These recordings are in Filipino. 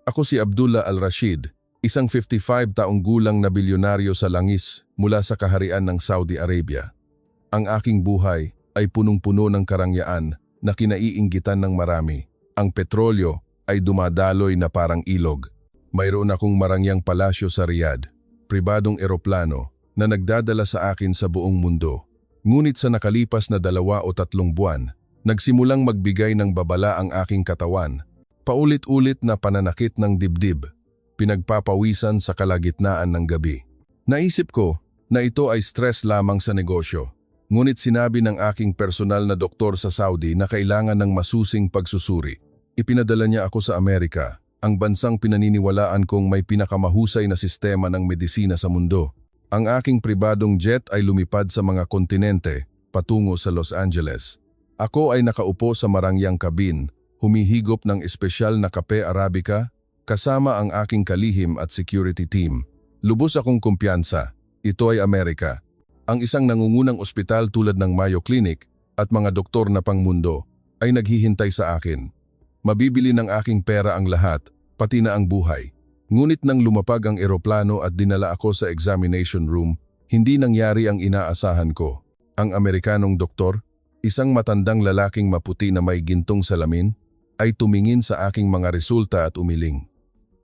Ako si Abdullah Al-Rashid, isang 55 taong gulang na bilyonaryo sa langis mula sa kaharian ng Saudi Arabia. Ang aking buhay ay punong-puno ng karangyaan na kinaiinggitan ng marami. Ang petrolyo ay dumadaloy na parang ilog. Mayroon akong marangyang palasyo sa Riyadh, pribadong eroplano na nagdadala sa akin sa buong mundo. Ngunit sa nakalipas na 2 o 3 buwan, nagsimulang magbigay ng babala ang aking katawan. Paulit-ulit na pananakit ng dibdib, pinagpapawisan sa kalagitnaan ng gabi. Naisip ko na ito ay stress lamang sa negosyo. Ngunit sinabi ng aking personal na doktor sa Saudi na kailangan ng masusing pagsusuri. Ipinadala niya ako sa Amerika, ang bansang pinaniniwalaan kong may pinakamahusay na sistema ng medisina sa mundo. Ang aking pribadong jet ay lumipad sa mga kontinente patungo sa Los Angeles. Ako ay nakaupo sa marangyang kabin, humihigop ng espesyal na kape Arabica, kasama ang aking kalihim at security team. Lubos akong kumpiyansa. Ito ay Amerika. Ang isang nangungunang ospital tulad ng Mayo Clinic at mga doktor na pangmundo ay naghihintay sa akin. Mabibili ng aking pera ang lahat, pati na ang buhay. Ngunit nang lumapag ang eroplano at dinala ako sa examination room, hindi nangyari ang inaasahan ko. Ang Amerikanong doktor, isang matandang lalaking maputi na may gintong salamin, ay tumingin sa aking mga resulta at umiling.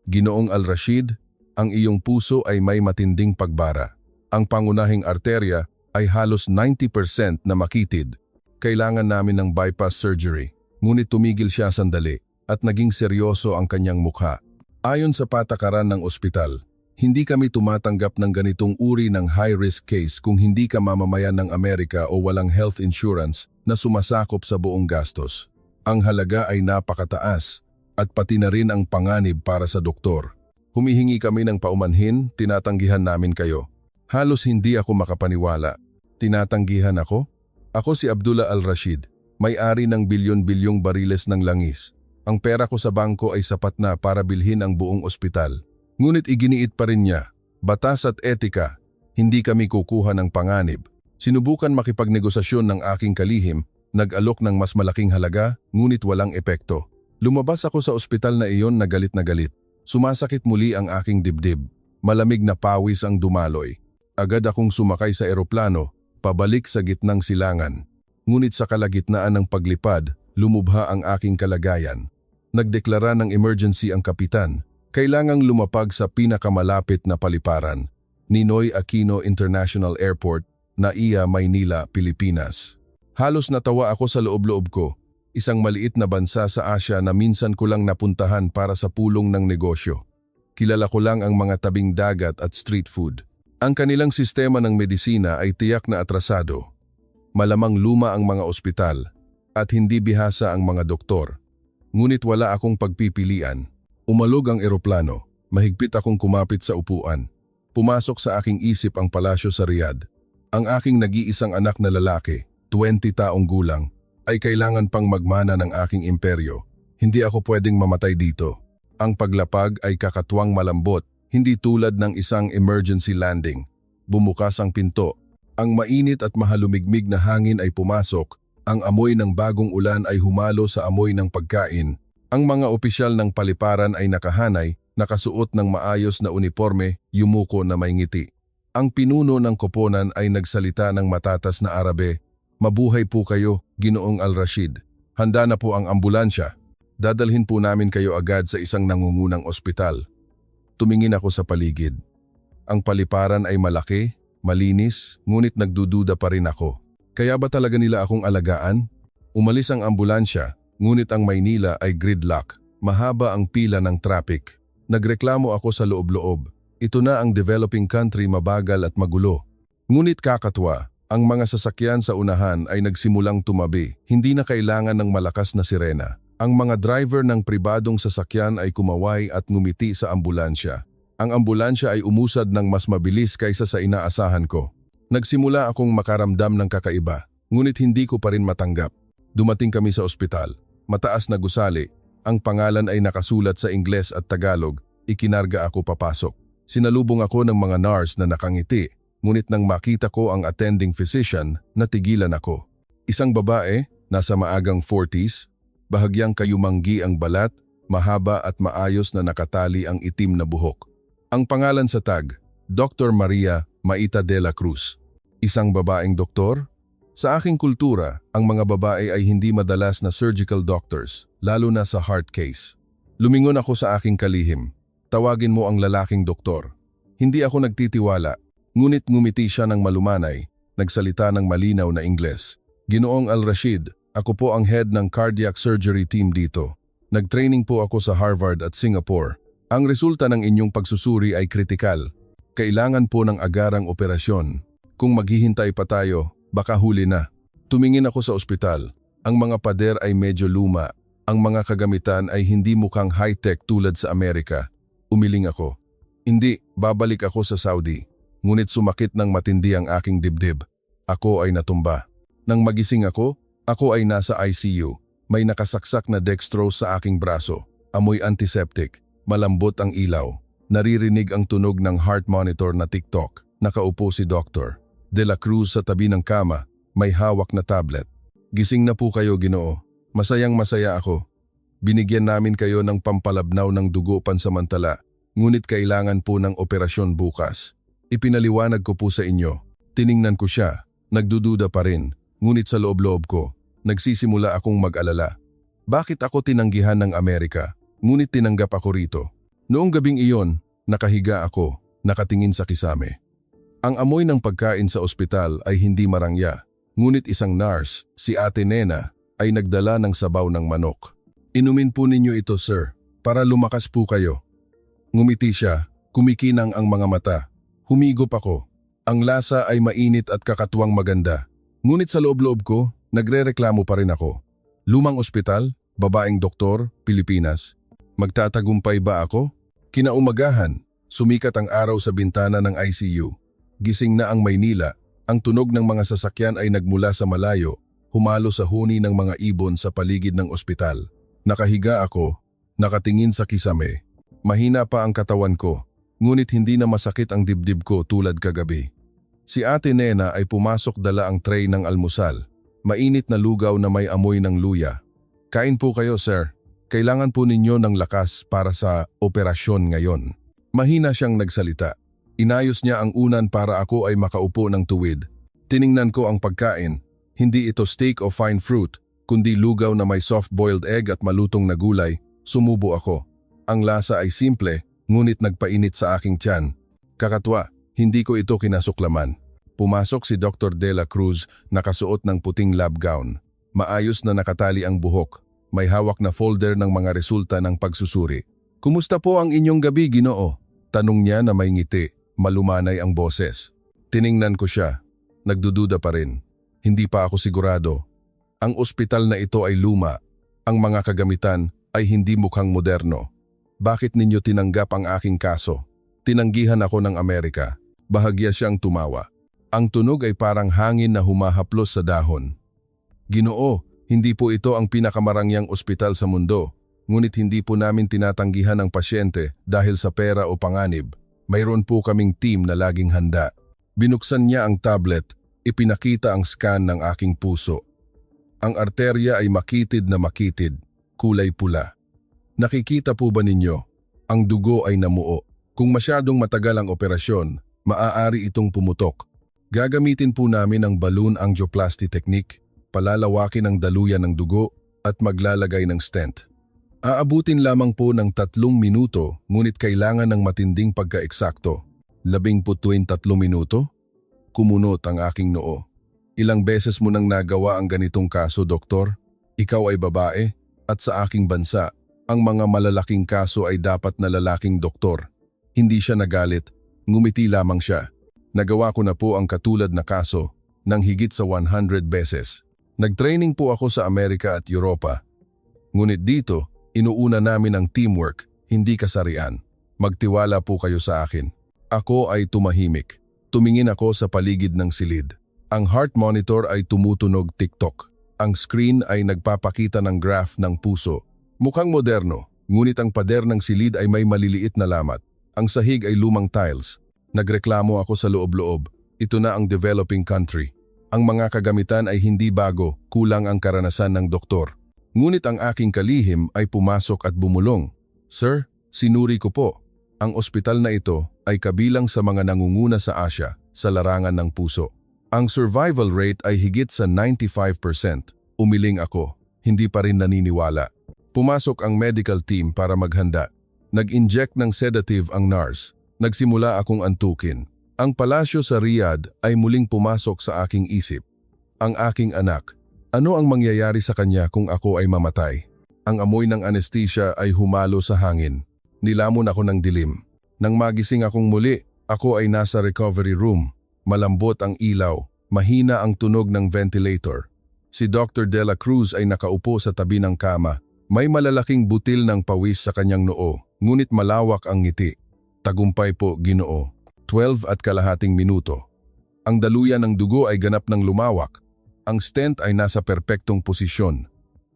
Ginoong Al-Rashid, ang iyong puso ay may matinding pagbara. Ang pangunahing arterya ay halos 90% na makitid. Kailangan namin ng bypass surgery. Ngunit tumigil siya sandali at naging seryoso ang kanyang mukha. Ayon sa patakaran ng ospital, hindi kami tumatanggap ng ganitong uri ng high-risk case kung hindi ka mamamayan ng Amerika o walang health insurance na sumasakop sa buong gastos. Ang halaga ay napakataas at pati na rin ang panganib para sa doktor. Humihingi kami ng paumanhin, tinatanggihan namin kayo. Halos hindi ako makapaniwala. Tinatanggihan ako? Ako si Abdullah Al-Rashid, may-ari ng bilyon-bilyong bariles ng langis. Ang pera ko sa bangko ay sapat na para bilhin ang buong ospital. Ngunit iginiit pa rin niya, batas at etika, hindi kami kukuha ng panganib. Sinubukan makipagnegosasyon ng aking kalihim, nag-alok ng mas malaking halaga, ngunit walang epekto. Lumabas ako sa ospital na iyon na galit. Sumasakit muli ang aking dibdib. Malamig na pawis ang dumaloy. Agad akong sumakay sa eroplano, pabalik sa gitnang silangan. Ngunit sa kalagitnaan ng paglipad, lumubha ang aking kalagayan. Nagdeklara ng emergency ang kapitan. Kailangang lumapag sa pinakamalapit na paliparan, Ninoy Aquino International Airport, Naiya, Maynila, Pilipinas. Halos natawa ako sa loob-loob ko, isang maliit na bansa sa Asya na minsan ko lang napuntahan para sa pulong ng negosyo. Kilala ko lang ang mga tabing dagat at street food. Ang kanilang sistema ng medisina ay tiyak na atrasado. Malamang luma ang mga ospital at hindi bihasa ang mga doktor. Ngunit wala akong pagpipilian. Umalog ang eroplano, mahigpit akong kumapit sa upuan. Pumasok sa aking isip ang palasyo sa Riyadh. Ang aking nag-iisang anak na lalaki, 20 taong gulang, ay kailangan pang magmana ng aking imperyo. Hindi ako pwedeng mamatay dito. Ang paglapag ay kakatuwang malambot, hindi tulad ng isang emergency landing. Bumukas ang pinto. Ang mainit at mahalumigmig na hangin ay pumasok. Ang amoy ng bagong ulan ay humalo sa amoy ng pagkain. Ang mga opisyal ng paliparan ay nakahanay, nakasuot ng maayos na uniforme, yumuko na may ngiti. Ang pinuno ng koponan ay nagsalita ng matatas na Arabe. Mabuhay po kayo, Ginoong Al-Rashid. Handa na po ang ambulansya. Dadalhin po namin kayo agad sa isang nangungunang ospital. Tumingin ako sa paligid. Ang paliparan ay malaki, malinis, ngunit nagdududa pa rin ako. Kaya ba talaga nila akong alagaan? Umalis ang ambulansya, ngunit ang Maynila ay gridlock. Mahaba ang pila ng traffic. Nagreklamo ako sa loob-loob. Ito na ang developing country, mabagal at magulo. Ngunit kakatwa, ang mga sasakyan sa unahan ay nagsimulang tumabi. Hindi na kailangan ng malakas na sirena. Ang mga driver ng pribadong sasakyan ay kumaway at ngumiti sa ambulansya. Ang ambulansya ay umusad ng mas mabilis kaysa sa inaasahan ko. Nagsimula akong makaramdam ng kakaiba, ngunit hindi ko pa rin matanggap. Dumating kami sa ospital. Mataas na gusali. Ang pangalan ay nakasulat sa Ingles at Tagalog. Ikinarga ako papasok. Sinalubong ako ng mga nurse na nakangiti. Ngunit nang makita ko ang attending physician, natigilan ako. Isang babae, nasa maagang 40s, bahagyang kayumanggi ang balat, mahaba at maayos na nakatali ang itim na buhok. Ang pangalan sa tag, Dr. Maria Maita de la Cruz. Isang babaeng doktor? Sa aking kultura, ang mga babae ay hindi madalas na surgical doctors, lalo na sa heart case. Lumingon ako sa aking kalihim. Tawagin mo ang lalaking doktor. Hindi ako nagtitiwala, ngunit ngumiti siya ng malumanay, nagsalita ng malinaw na Ingles. Ginoong Al-Rashid, ako po ang head ng cardiac surgery team dito. Nag-training po ako sa Harvard at Singapore. Ang resulta ng inyong pagsusuri ay kritikal. Kailangan po ng agarang operasyon. Kung maghihintay pa tayo, baka huli na. Tumingin ako sa ospital. Ang mga pader ay medyo luma. Ang mga kagamitan ay hindi mukhang high-tech tulad sa Amerika. Umiling ako. Hindi, babalik ako sa Saudi. Ngunit sumakit ng matindi ang aking dibdib. Ako ay natumba. Nang magising ako ay nasa ICU. May nakasaksak na dextrose sa aking braso. Amoy antiseptic. Malambot ang ilaw. Naririnig ang tunog ng heart monitor na TikTok. Nakaupo si Dr. De la Cruz sa tabi ng kama. May hawak na tablet. Gising na po kayo, Ginoo. Masayang-masaya ako. Binigyan namin kayo ng pampalabnaw ng dugo pansamantala. Ngunit kailangan po ng operasyon bukas. Ipinaliwanag ko po sa inyo. Tiningnan ko siya. Nagdududa pa rin. Ngunit sa loob-loob ko, nagsisimula akong mag-alala. Bakit ako tinanggihan ng Amerika? Ngunit tinanggap ako rito. Noong gabing iyon, nakahiga ako, nakatingin sa kisame. Ang amoy ng pagkain sa ospital ay hindi marangya. Ngunit isang nurse, si Ate Nena, ay nagdala ng sabaw ng manok. Inumin po ninyo ito, sir, para lumakas po kayo. Ngumiti siya, kumikinang ang mga mata. Humigop ako. Ang lasa ay mainit at kakatuwang maganda. Ngunit sa loob-loob ko, nagrereklamo pa rin ako. Lumang ospital, babaeng doktor, Pilipinas. Magtatagumpay ba ako? Kinaumagahan, sumikat ang araw sa bintana ng ICU. Gising na ang Maynila. Ang tunog ng mga sasakyan ay nagmula sa malayo, humalo sa huni ng mga ibon sa paligid ng ospital. Nakahiga ako, nakatingin sa kisame. Mahina pa ang katawan ko, ngunit hindi na masakit ang dibdib ko tulad kagabi. Si Ate Nena ay pumasok dala ang tray ng almusal. Mainit na lugaw na may amoy ng luya. Kain po kayo, sir. Kailangan po ninyo ng lakas para sa operasyon ngayon. Mahina siyang nagsalita. Inayos niya ang unan para ako ay makaupo ng tuwid. Tiningnan ko ang pagkain. Hindi ito steak o fine fruit, kundi lugaw na may soft-boiled egg at malutong na gulay. Sumubo ako. Ang lasa ay simple, ngunit nagpainit sa aking tiyan. Kakatwa, hindi ko ito kinasuklaman. Pumasok si Dr. De la Cruz, nakasuot ng puting lab gown. Maayos na nakatali ang buhok. May hawak na folder ng mga resulta ng pagsusuri. Kumusta po ang inyong gabi, Ginoo? Tanong niya na may ngiti, malumanay ang boses. Tiningnan ko siya. Nagdududa pa rin. Hindi pa ako sigurado. Ang ospital na ito ay luma. Ang mga kagamitan ay hindi mukhang moderno. Bakit ninyo tinanggap ang aking kaso? Tinanggihan ako ng Amerika. Bahagya siyang tumawa. Ang tunog ay parang hangin na humahaplos sa dahon. Ginoo, hindi po ito ang pinakamarangyang ospital sa mundo, ngunit hindi po namin tinatanggihan ang pasyente dahil sa pera o panganib. Mayroon po kaming team na laging handa. Binuksan niya ang tablet, ipinakita ang scan ng aking puso. Ang arterya ay makitid na makitid, kulay pula. Nakikita po ba ninyo? Ang dugo ay namuo. Kung masyadong matagal ang operasyon, maaari itong pumutok. Gagamitin po namin ang balloon angioplasty technique, palalawakin ang daluyan ng dugo at maglalagay ng stent. Aabutin lamang po ng 3 minuto, ngunit kailangan ng matinding pagkaeksakto. 13 minuto? Kumunot ang aking noo. Ilang beses mo nang nagawa ang ganitong kaso, doktor? Ikaw ay babae, at sa aking bansa, ang mga malalaking kaso ay dapat na lalaking doktor. Hindi siya nagalit, ngumiti lamang siya. Nagawa ko na po ang katulad na kaso ng higit sa 100 beses. Nagtraining po ako sa Amerika at Europa. Ngunit dito, inuuna namin ang teamwork, hindi kasarian. Magtiwala po kayo sa akin. Ako ay tumahimik. Tumingin ako sa paligid ng silid. Ang heart monitor ay tumutunog TikTok. Ang screen ay nagpapakita ng graph ng puso. Mukhang moderno, ngunit ang pader ng silid ay may maliliit na lamat. Ang sahig ay lumang tiles. Nagreklamo ako sa loob-loob. Ito na ang developing country. Ang mga kagamitan ay hindi bago, kulang ang karanasan ng doktor. Ngunit ang aking kalihim ay pumasok at bumulong. Sir, sinuri ko po. Ang ospital na ito ay kabilang sa mga nangunguna sa Asia sa larangan ng puso. Ang survival rate ay higit sa 95%. Umiling ako, hindi pa rin naniniwala. Pumasok ang medical team para maghanda. Nag-inject ng sedative ang nurse. Nagsimula akong antukin. Ang palasyo sa Riyadh ay muling pumasok sa aking isip. Ang aking anak, ano ang mangyayari sa kanya kung ako ay mamatay? Ang amoy ng anesthesia ay humalo sa hangin. Nilamon ako ng dilim. Nang magising akong muli, ako ay nasa recovery room. Malambot ang ilaw, mahina ang tunog ng ventilator. Si Dr. De La Cruz ay nakaupo sa tabi ng kama. May malalaking butil ng pawis sa kanyang noo, ngunit malawak ang ngiti. Tagumpay po, Ginoo. 12.5 minuto. Ang daluyan ng dugo ay ganap ng lumawak. Ang stent ay nasa perpektong posisyon.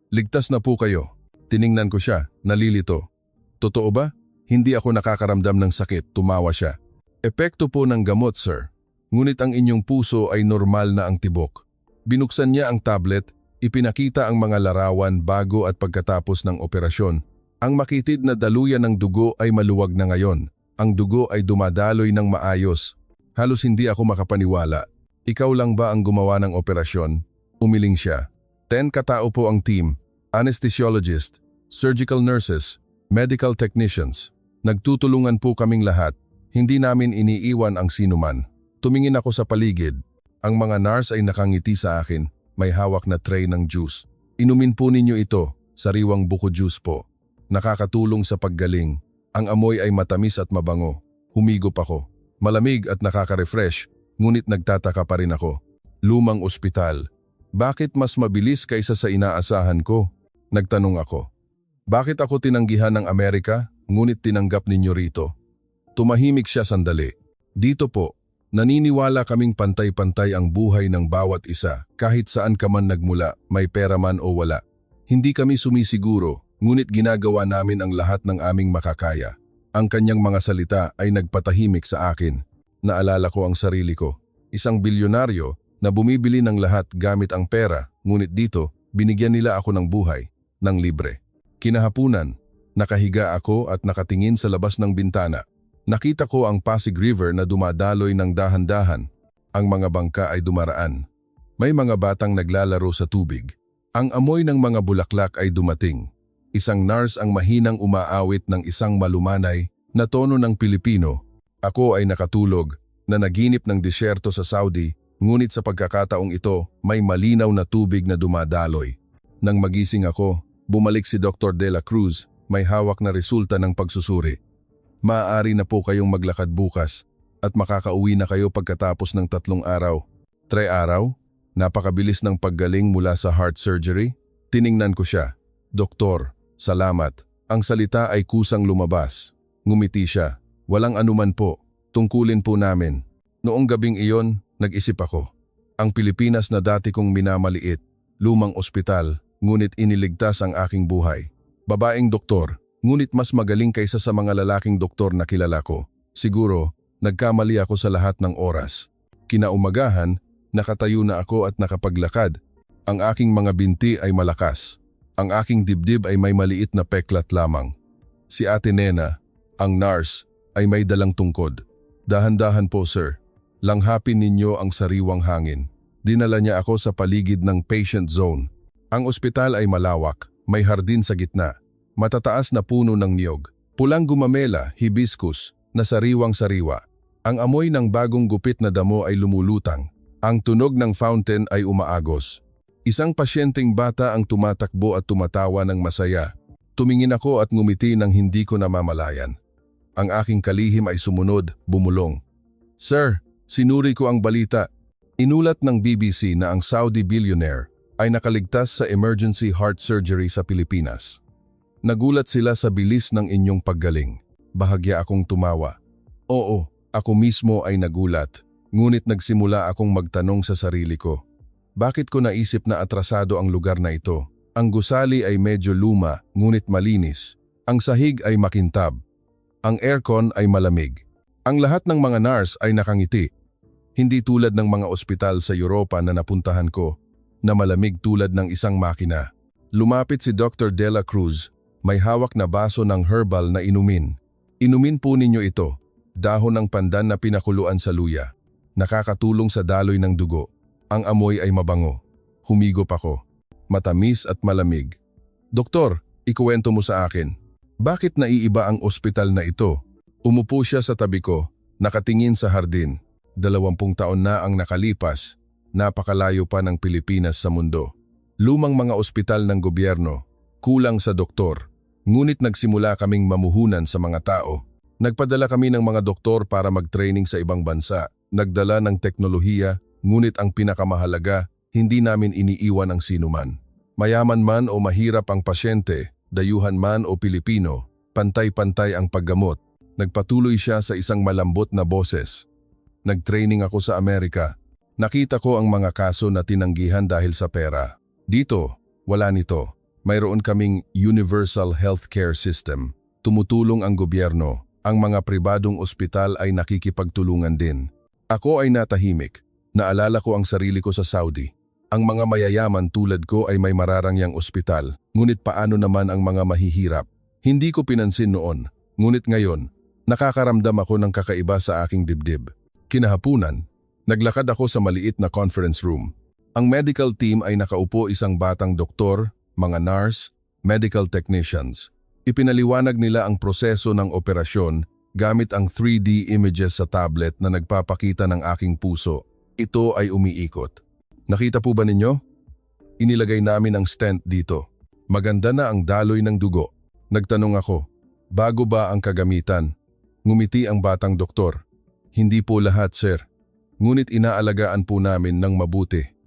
Ligtas na po kayo. Tiningnan ko siya, nalilito. Totoo ba? Hindi ako nakakaramdam ng sakit, tumawa siya. Epekto po ng gamot, sir. Ngunit ang inyong puso ay normal na ang tibok. Binuksan niya ang tablet, ipinakita ang mga larawan bago at pagkatapos ng operasyon. Ang makitid na daluyan ng dugo ay maluwag na ngayon. Ang dugo ay dumadaloy ng maayos. Halos hindi ako makapaniwala. Ikaw lang ba ang gumawa ng operasyon? Umiling siya. 10 katao po ang team, anesthesiologist, surgical nurses, medical technicians. Nagtutulungan po kaming lahat. Hindi namin iniiwan ang sinuman. Tumingin ako sa paligid. Ang mga nurse ay nakangiti sa akin. May hawak na tray ng juice. Inumin po ninyo ito, sariwang buko juice po. Nakakatulong sa paggaling. Ang amoy ay matamis at mabango. Humigop ako. Malamig at nakaka-refresh, ngunit nagtataka pa rin ako. Lumang ospital. Bakit mas mabilis kaysa sa inaasahan ko? Nagtanong ako. Bakit ako tinanggihan ng Amerika, ngunit tinanggap ninyo rito? Tumahimik siya sandali. Dito po, naniniwala kaming pantay-pantay ang buhay ng bawat isa, kahit saan ka man nagmula, may pera man o wala. Hindi kami sumisiguro, ngunit ginagawa namin ang lahat ng aming makakaya. Ang kanyang mga salita ay nagpatahimik sa akin. Naalala ko ang sarili ko. Isang bilyonaryo na bumibili ng lahat gamit ang pera, ngunit dito, binigyan nila ako ng buhay, ng libre. Kinahapunan, nakahiga ako at nakatingin sa labas ng bintana. Nakita ko ang Pasig River na dumadaloy ng dahan-dahan. Ang mga bangka ay dumaraan. May mga batang naglalaro sa tubig. Ang amoy ng mga bulaklak ay dumating. Isang nurse ang mahinang umaawit ng isang malumanay na tono ng Pilipino. Ako ay nakatulog, na naginip ng disyerto sa Saudi, ngunit sa pagkakataong ito, may malinaw na tubig na dumadaloy. Nang magising ako, bumalik si Dr. De La Cruz, may hawak na resulta ng pagsusuri. Maaari na po kayong maglakad bukas at makakauwi na kayo pagkatapos ng 3 araw. 3 araw? Napakabilis ng paggaling mula sa heart surgery? Tiningnan ko siya. Doktor, salamat. Ang salita ay kusang lumabas. Ngumiti siya. Walang anuman po. Tungkulin po namin. Noong gabing iyon, nag-isip ako. Ang Pilipinas na dati kong minamaliit, lumang ospital, ngunit iniligtas ang aking buhay. Babaeng doktor, ngunit mas magaling kaysa sa mga lalaking doktor na kilala ko. Siguro, nagkamali ako sa lahat ng oras. Kinaumagahan, nakatayo na ako at nakapaglakad. Ang aking mga binti ay malakas. Ang aking dibdib ay may maliit na peklat lamang. Si Ate Nena, ang nurse, ay may dalang tungkod. Dahan-dahan po, sir. Langhapin ninyo ang sariwang hangin. Dinala niya ako sa paligid ng patient zone. Ang ospital ay malawak, may hardin sa gitna. Matataas na puno ng niyog. Pulang gumamela, hibiscus, na sariwang-sariwa. Ang amoy ng bagong gupit na damo ay lumulutang. Ang tunog ng fountain ay umaagos. Isang pasyenteng bata ang tumatakbo at tumatawa ng masaya. Tumingin ako at ngumiti nang hindi ko namamalayan. Ang aking kalihim ay sumunod, bumulong. Sir, sinuri ko ang balita. Inulat ng BBC na ang Saudi billionaire ay nakaligtas sa emergency heart surgery sa Pilipinas. Nagulat sila sa bilis ng inyong paggaling. Bahagya akong tumawa. Oo, ako mismo ay nagulat. Ngunit nagsimula akong magtanong sa sarili ko. Bakit ko naisip na atrasado ang lugar na ito? Ang gusali ay medyo luma, ngunit malinis. Ang sahig ay makintab. Ang aircon ay malamig. Ang lahat ng mga nurse ay nakangiti. Hindi tulad ng mga ospital sa Europa na napuntahan ko, na malamig tulad ng isang makina. Lumapit si Dr. De La Cruz, may hawak na baso ng herbal na inumin. Inumin po ninyo ito, dahon ng pandan na pinakuluan sa luya. Nakakatulong sa daloy ng dugo. Ang amoy ay mabango. Humigop ako. Matamis at malamig. Doktor, ikuwento mo sa akin. Bakit naiiba ang ospital na ito? Umupo siya sa tabi ko, nakatingin sa hardin. 20 taon na ang nakalipas. Napakalayo pa ng Pilipinas sa mundo. Lumang mga ospital ng gobyerno, kulang sa doktor. Ngunit nagsimula kaming mamuhunan sa mga tao. Nagpadala kami ng mga doktor para mag-training sa ibang bansa. Nagdala ng teknolohiya, ngunit ang pinakamahalaga, hindi namin iniiwan ang sinuman. Mayaman man o mahirap ang pasyente, dayuhan man o Pilipino, pantay-pantay ang paggamot. Nagpatuloy siya sa isang malambot na boses. Nag-training ako sa Amerika. Nakita ko ang mga kaso na tinanggihan dahil sa pera. Dito, wala nito. Mayroon kaming universal healthcare system. Tumutulong ang gobyerno. Ang mga pribadong ospital ay nakikipagtulungan din. Ako ay natahimik. Naalala ko ang sarili ko sa Saudi. Ang mga mayayaman tulad ko ay may mararangyang ospital. Ngunit paano naman ang mga mahihirap? Hindi ko pinansin noon. Ngunit ngayon, nakakaramdam ako ng kakaiba sa aking dibdib. Kinahapunan, naglakad ako sa maliit na conference room. Ang medical team ay nakaupo isang batang doktor, mga nurse, medical technicians. Ipinaliwanag nila ang proseso ng operasyon gamit ang 3D images sa tablet na nagpapakita ng aking puso. Ito ay umiikot. Nakita po ba ninyo? Inilagay namin ang stent dito. Maganda na ang daloy ng dugo. Nagtanong ako, bago ba ang kagamitan? Ngumiti ang batang doktor. Hindi po lahat, sir. Ngunit inaalagaan po namin ng mabuti.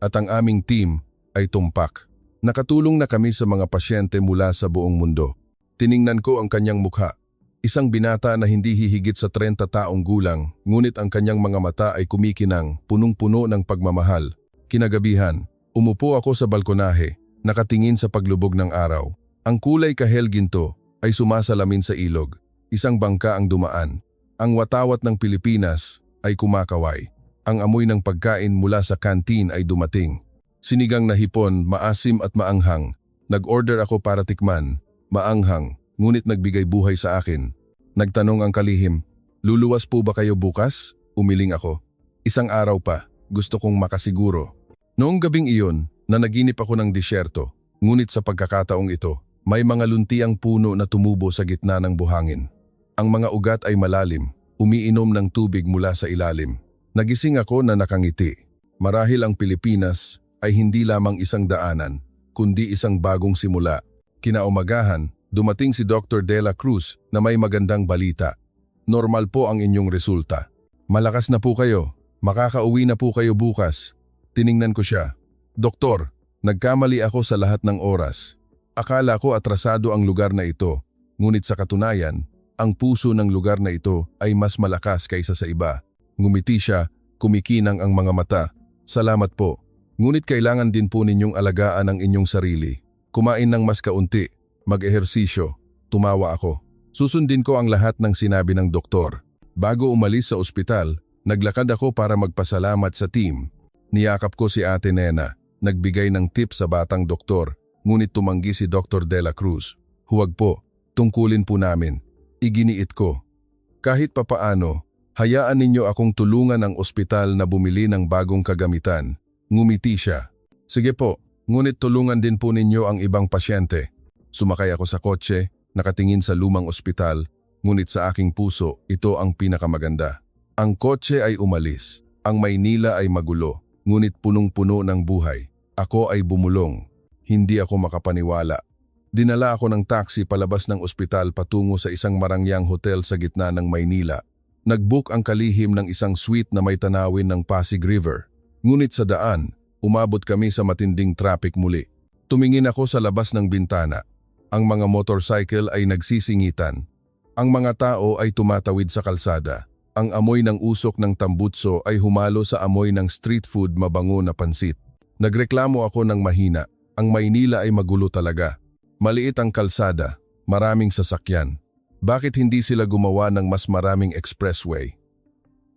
At ang aming team ay tumpak. Nakatulong na kami sa mga pasyente mula sa buong mundo. Tiningnan ko ang kanyang mukha. Isang binata na hindi hihigit sa 30 taong gulang, ngunit ang kanyang mga mata ay kumikinang, punong-puno ng pagmamahal. Kinagabihan, umupo ako sa balkonahe, nakatingin sa paglubog ng araw. Ang kulay kahel ginto ay sumasalamin sa ilog. Isang bangka ang dumaan. Ang watawat ng Pilipinas ay kumakaway. Ang amoy ng pagkain mula sa kantin ay dumating. Sinigang na hipon, maasim at maanghang. Nag-order ako para tikman. Maanghang, ngunit nagbigay buhay sa akin. Nagtanong ang kalihim, luluwas po ba kayo bukas? Umiling ako. Isang araw pa, gusto kong makasiguro. Noong gabing iyon, nanaginip ako ng disyerto. Ngunit sa pagkakataong ito, may mga luntiang puno na tumubo sa gitna ng buhangin. Ang mga ugat ay malalim, umiinom ng tubig mula sa ilalim. Nagising ako na nakangiti. Marahil ang Pilipinas ay hindi lamang isang daanan, kundi isang bagong simula. Kinaumagahan, dumating si Dr. De La Cruz na may magandang balita. Normal po ang inyong resulta. Malakas na po kayo. Makakauwi na po kayo bukas. Tiningnan ko siya. Doktor, nagkamali ako sa lahat ng oras. Akala ko atrasado ang lugar na ito. Ngunit sa katunayan, ang puso ng lugar na ito ay mas malakas kaysa sa iba. Ngumiti siya, kumikinang ang mga mata. Salamat po. Ngunit kailangan din po ninyong alagaan ang inyong sarili. Kumain ng mas kaunti. Mag-ehersisyo. Tumawa ako. Susundin ko ang lahat ng sinabi ng doktor. Bago umalis sa ospital, naglakad ako para magpasalamat sa team. Niyakap ko si Ate Nena. Nagbigay ng tip sa batang doktor. Ngunit tumanggi si Dr. De La Cruz. Huwag po. Tungkulin po namin. Iginiit ko. Kahit papaano, hayaan ninyo akong tulungan ang ospital na bumili ng bagong kagamitan. Ngumiti siya. Sige po, ngunit tulungan din po ninyo ang ibang pasyente. Sumakay ako sa kotse, nakatingin sa lumang ospital, ngunit sa aking puso, ito ang pinakamaganda. Ang kotse ay umalis. Ang Maynila ay magulo, ngunit punong-puno ng buhay. Ako ay bumulong. Hindi ako makapaniwala. Dinala ako ng taxi palabas ng ospital patungo sa isang marangyang hotel sa gitna ng Maynila. Nag-book ang kalihim ng isang suite na may tanawin ng Pasig River. Ngunit sa daan, umabot kami sa matinding traffic muli. Tumingin ako sa labas ng bintana. Ang mga motorcycle ay nagsisingitan. Ang mga tao ay tumatawid sa kalsada. Ang amoy ng usok ng tambutso ay humalo sa amoy ng street food mabango na pansit. Nagreklamo ako ng mahina. Ang Maynila ay magulo talaga. Maliit ang kalsada, maraming sasakyan. Bakit hindi sila gumawa ng mas maraming expressway?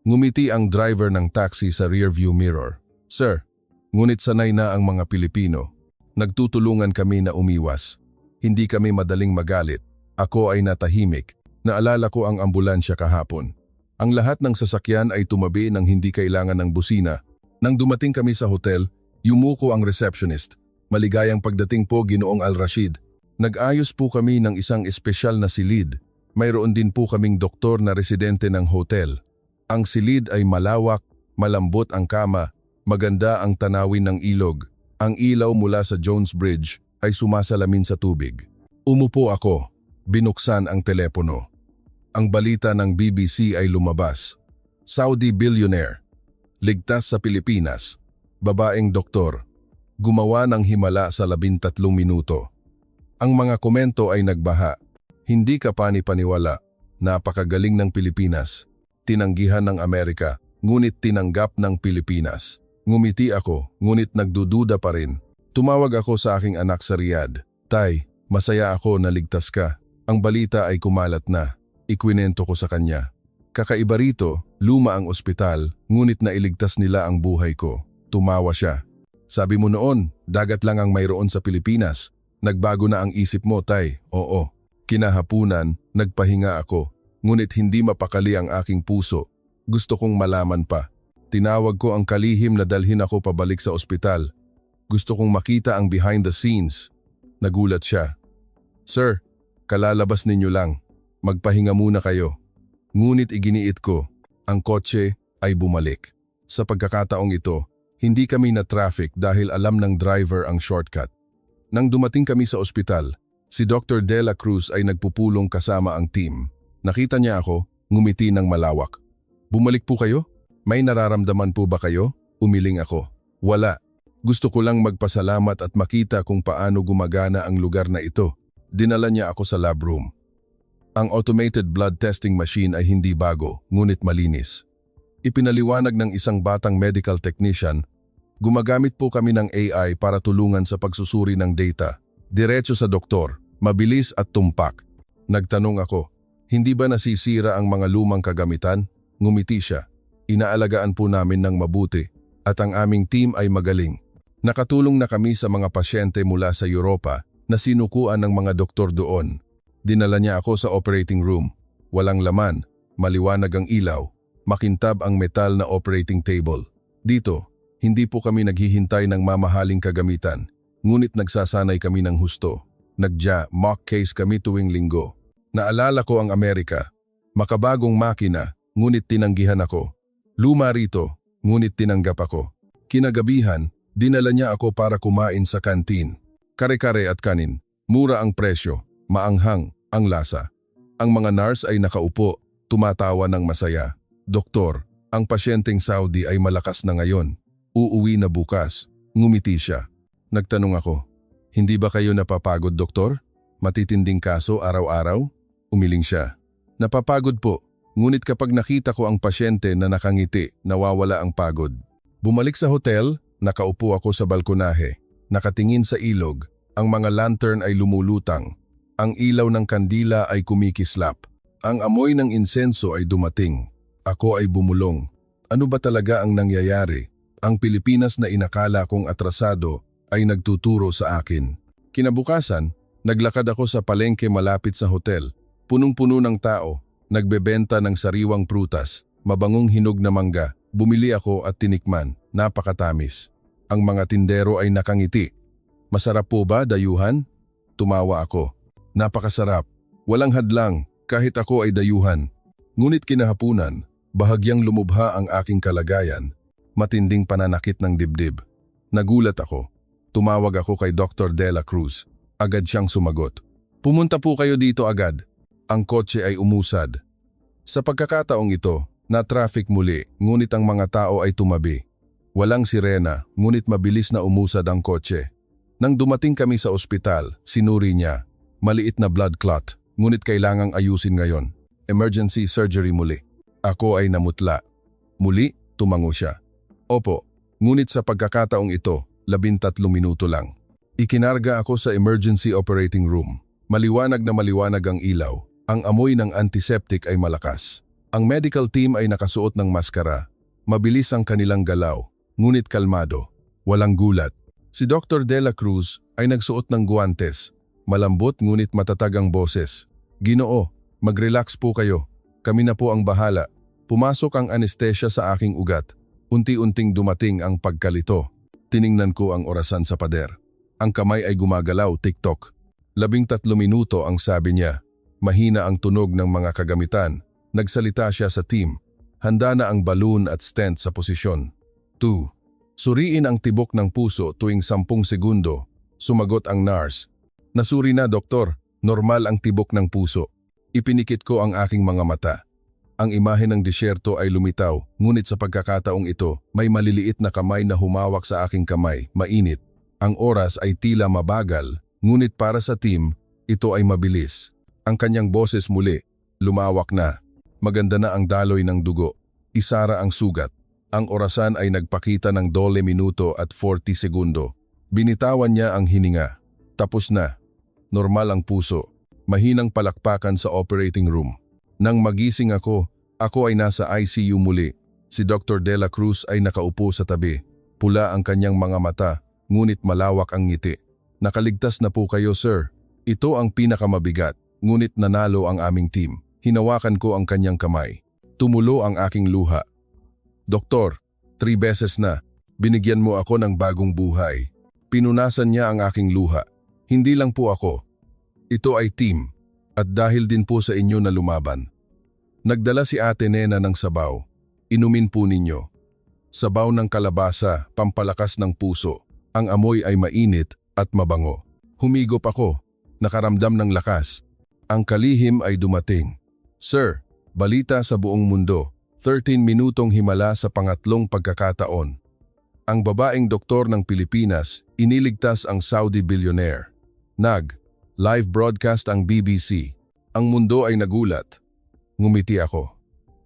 Ngumiti ang driver ng taxi sa rearview mirror. Sir, ngunit sanay na ang mga Pilipino. Nagtutulungan kami na umiwas. Hindi kami madaling magalit. Ako ay natahimik. Naalala ko ang ambulansya kahapon. Ang lahat ng sasakyan ay tumabi nang hindi kailangan ng busina. Nang dumating kami sa hotel, yumuko ang receptionist. Maligayang pagdating po, Ginoong Al-Rashid. Nag-ayos po kami ng isang espesyal na silid. Mayroon din po kaming doktor na residente ng hotel. Ang silid ay malawak, malambot ang kama, maganda ang tanawin ng ilog. Ang ilaw mula sa Jones Bridge ay sumasalamin sa tubig. Umupo ako. Binuksan ang telepono. Ang balita ng BBC ay lumabas. Saudi billionaire. Ligtas sa Pilipinas. Babaeng doktor. Gumawa ng himala sa 13 minuto. Ang mga komento ay nagbaha. Hindi ka panipaniwala. Napakagaling ng Pilipinas. Tinanggihan ng Amerika, ngunit tinanggap ng Pilipinas. Ngumiti ako, ngunit nagdududa pa rin. Tumawag ako sa aking anak sa Riyadh. Tay, masaya ako na ligtas ka. Ang balita ay kumalat na. Ikwinento ko sa kanya. Kakaiba rito, luma ang ospital, ngunit nailigtas nila ang buhay ko. Tumawa siya. Sabi mo noon, dagat lang ang mayroon sa Pilipinas. Nagbago na ang isip mo, tay. Oo. Kinahapunan, nagpahinga ako. Ngunit hindi mapakali ang aking puso. Gusto kong malaman pa. Tinawag ko ang kalihim na dalhin ako pabalik sa ospital. Gusto kong makita ang behind the scenes. Nagulat siya. Sir, kalalabas ninyo lang. Magpahinga muna kayo. Ngunit iginiit ko, ang kotse ay bumalik. Sa pagkakataong ito, hindi kami na traffic dahil alam ng driver ang shortcut. Nang dumating kami sa ospital, si Dr. De La Cruz ay nagpupulong kasama ang team. Nakita niya ako, ngumiti ng malawak. Bumalik po kayo? May nararamdaman po ba kayo? Umiling ako. Wala. Gusto ko lang magpasalamat at makita kung paano gumagana ang lugar na ito. Dinala niya ako sa lab room. Ang automated blood testing machine ay hindi bago, ngunit malinis. Ipinaliwanag ng isang batang medical technician, gumagamit po kami ng AI para tulungan sa pagsusuri ng data. Diretso sa doktor, mabilis at tumpak. Nagtanong ako, hindi ba nasisira ang mga lumang kagamitan? Ngumiti siya. Inaalagaan po namin ng mabuti at ang aming team ay magaling. Nakatulong na kami sa mga pasyente mula sa Europa na sinukuan ng mga doktor doon. Dinala niya ako sa operating room. Walang laman, maliwanag ang ilaw, makintab ang metal na operating table. Dito, hindi po kami naghihintay ng mamahaling kagamitan, ngunit nagsasanay kami ng husto. Mock case kami tuwing linggo. Naalala ko ang Amerika. Makabagong makina, ngunit tinanggihan ako. Luma rito, ngunit tinanggap ako. Kinagabihan, dinala niya ako para kumain sa kantin. Kare-kare at kanin, mura ang presyo, maanghang ang lasa. Ang mga nurse ay nakaupo, tumatawa ng masaya. Doktor, ang pasyenteng Saudi ay malakas na ngayon. Uuwi na bukas. Ngumiti siya. Nagtanong ako, hindi ba kayo napapagod, doktor? Matitinding kaso araw-araw? Umiling siya. Napapagod po. Ngunit kapag nakita ko ang pasyente na nakangiti, nawawala ang pagod. Bumalik sa hotel, nakaupo ako sa balkonahe. Nakatingin sa ilog, ang mga lantern ay lumulutang. Ang ilaw ng kandila ay kumikislap. Ang amoy ng insenso ay dumating. Ako ay bumulong. Ano ba talaga ang nangyayari? Ang Pilipinas na inakala kong atrasado ay nagtuturo sa akin. Kinabukasan, naglakad ako sa palengke malapit sa hotel. Punong-puno ng tao. Nagbebenta ng sariwang prutas, mabangong hinog na mangga. Bumili ako at tinikman, napakatamis. Ang mga tindero ay nakangiti. Masarap po ba, dayuhan? Tumawa ako. Napakasarap. Walang hadlang, kahit ako ay dayuhan. Ngunit kinahapunan, bahagyang lumubha ang aking kalagayan. Matinding pananakit ng dibdib. Nagulat ako. Tumawag ako kay Dr. De La Cruz. Agad siyang sumagot. Pumunta po kayo dito agad. Ang kotse ay umusad. Sa pagkakataong ito, na-traffic muli, ngunit ang mga tao ay tumabi. Walang sirena, ngunit mabilis na umusad ang kotse. Nang dumating kami sa ospital, sinuri niya. Maliit na blood clot, ngunit kailangang ayusin ngayon. Emergency surgery muli. Ako ay namutla. Muli, tumango siya. Opo, ngunit sa pagkakataong ito, 13 minuto lang. Ikinarga ako sa emergency operating room. Maliwanag na maliwanag ang ilaw. Ang amoy ng antiseptic ay malakas. Ang medical team ay nakasuot ng maskara. Mabilis ang kanilang galaw, ngunit kalmado. Walang gulat. Si Dr. De La Cruz ay nagsuot ng guwantes. Malambot ngunit matatag ang boses. "Ginoo, mag-relax po kayo. Kami na po ang bahala." Pumasok ang anestesya sa aking ugat. Unti-unting dumating ang pagkalito. Tiningnan ko ang orasan sa pader. Ang kamay ay gumagalaw, tiktok. 13 minuto ang sabi niya. Mahina ang tunog ng mga kagamitan. Nagsalita siya sa team. Handa na ang balloon at stent sa posisyon. 2. Suriin ang tibok ng puso tuwing 10 segundo. Sumagot ang nurse. "Nasuri na, doktor. Normal ang tibok ng puso." Ipinikit ko ang aking mga mata. Ang imahe ng disyerto ay lumitaw, ngunit sa pagkakataong ito, may maliliit na kamay na humawak sa aking kamay, mainit. Ang oras ay tila mabagal, ngunit para sa team, ito ay mabilis. Ang kanyang boses muli, lumawak na. Maganda na ang daloy ng dugo. Isara ang sugat. Ang orasan ay nagpakita ng 12 minuto at 40 segundo. Binitawan niya ang hininga. Tapos na. Normal ang puso. Mahinang palakpakan sa operating room. Nang magising ako ay nasa ICU muli. Si Dr. De La Cruz ay nakaupo sa tabi. Pula ang kanyang mga mata, ngunit malawak ang ngiti. "Nakaligtas na po kayo, sir. Ito ang pinakamabigat, ngunit nanalo ang aming team." Hinawakan ko ang kanyang kamay. Tumulo ang aking luha. "Doktor, 3 beses na. Binigyan mo ako ng bagong buhay." Pinunasan niya ang aking luha. "Hindi lang po ako. Ito ay team. At dahil din po sa inyo na lumaban." Nagdala si Ate Nena ng sabaw. "Inumin po ninyo. Sabaw ng kalabasa, pampalakas ng puso. Ang amoy ay mainit at mabango." Humigop ako. Nakaramdam ng lakas. Ang kalihim ay dumating. "Sir, balita sa buong mundo. 13 minutong himala sa pangatlong pagkakataon. Ang babaeng doktor ng Pilipinas, iniligtas ang Saudi billionaire." Live broadcast ang BBC. Ang mundo ay nagulat. Ngumiti ako.